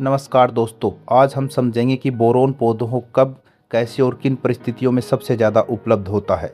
नमस्कार दोस्तों, आज हम समझेंगे कि बोरोन पौधों को कब, कैसे और किन परिस्थितियों में सबसे ज़्यादा उपलब्ध होता है।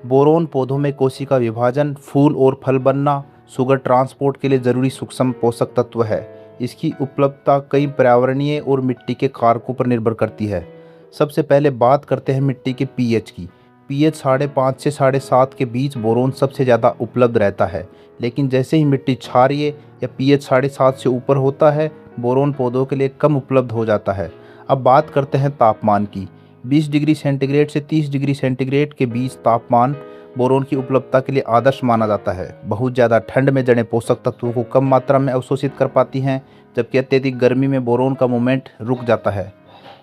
बोरोन पौधों में कोशिका विभाजन, फूल और फल बनना, शुगर ट्रांसपोर्ट के लिए ज़रूरी सूक्ष्म पोषक तत्व है। इसकी उपलब्धता कई पर्यावरणीय और मिट्टी के कारकों पर निर्भर करती है। सबसे पहले बात करते हैं मिट्टी के पीएच की। पीएच 5.5 से 7.5 के बीच बोरोन सबसे ज़्यादा उपलब्ध रहता है, लेकिन जैसे ही मिट्टी क्षारीय या पीएच 7.5 से ऊपर होता है, बोरोन पौधों के लिए कम उपलब्ध हो जाता है। अब बात करते हैं तापमान की। 20 डिग्री सेंटीग्रेड से 30 डिग्री सेंटीग्रेड के बीच तापमान बोरोन की उपलब्धता के लिए आदर्श माना जाता है। बहुत ज़्यादा ठंड में जड़ें पोषक तत्वों को कम मात्रा में अवशोषित कर पाती हैं, जबकि अत्यधिक गर्मी में बोरोन का मूवमेंट रुक जाता है।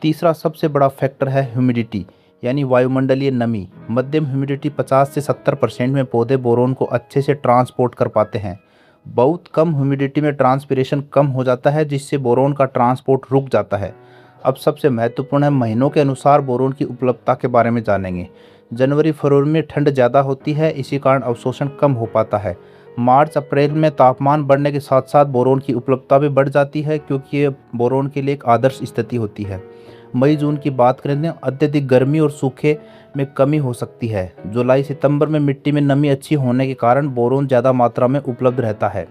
तीसरा सबसे बड़ा फैक्टर है ह्यूमिडिटी, यानी वायुमंडलीय नमी। मध्यम ह्यूमिडिटी 50 से 70% में पौधे बोरोन को अच्छे से ट्रांसपोर्ट कर पाते हैं। बहुत कम ह्यूमिडिटी में ट्रांसपिरेशन कम हो जाता है, जिससे बोरोन का ट्रांसपोर्ट रुक जाता है। अब सबसे महत्वपूर्ण है महीनों के अनुसार बोरोन की उपलब्धता के बारे में जानेंगे। जनवरी फरवरी में ठंड ज़्यादा होती है, इसी कारण अवशोषण कम हो पाता है। मार्च अप्रैल में तापमान बढ़ने के साथ साथ बोरोन की उपलब्धता भी बढ़ जाती है, क्योंकि ये बोरोन के लिए एक आदर्श स्थिति होती है। मई जून की बात करें तो अत्यधिक गर्मी और सूखे में कमी हो सकती है। जुलाई सितंबर में मिट्टी में नमी अच्छी होने के कारण बोरोन ज़्यादा मात्रा में उपलब्ध रहता है।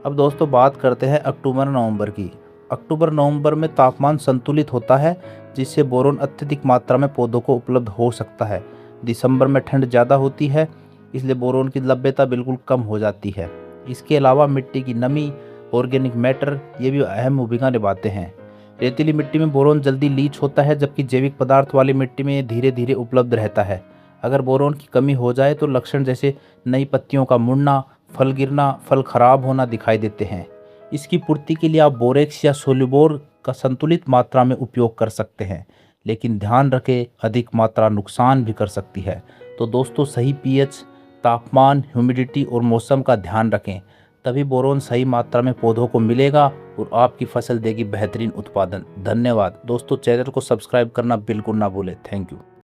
अब दोस्तों बात करते हैं अक्टूबर नवंबर की। अक्टूबर नवंबर में तापमान संतुलित होता है, जिससे बोरोन अत्यधिक मात्रा में पौधों को उपलब्ध हो सकता है। दिसंबर में ठंड ज़्यादा होती है, इसलिए बोरोन की लभ्यता बिल्कुल कम हो जाती है। इसके अलावा मिट्टी की नमी, ऑर्गेनिक मैटर ये भी अहम भूमिका निभाते हैं। रेतीली मिट्टी में बोरोन जल्दी लीच होता है, जबकि जैविक पदार्थ वाली मिट्टी में ये धीरे धीरे उपलब्ध रहता है। अगर बोरोन की कमी हो जाए तो लक्षण जैसे नई पत्तियों का मुड़ना, फल गिरना, फल खराब होना दिखाई देते हैं। इसकी पूर्ति के लिए आप बोरेक्स या सोल्यूबोर का संतुलित मात्रा में उपयोग कर सकते हैं, लेकिन ध्यान रखें अधिक मात्रा नुकसान भी कर सकती है। तो दोस्तों सही पीएच, तापमान, ह्यूमिडिटी और मौसम का ध्यान रखें, तभी बोरोन सही मात्रा में पौधों को मिलेगा और आपकी फसल देगी बेहतरीन उत्पादन। धन्यवाद दोस्तों, चैनल को सब्सक्राइब करना बिल्कुल ना भूलें। Thank you.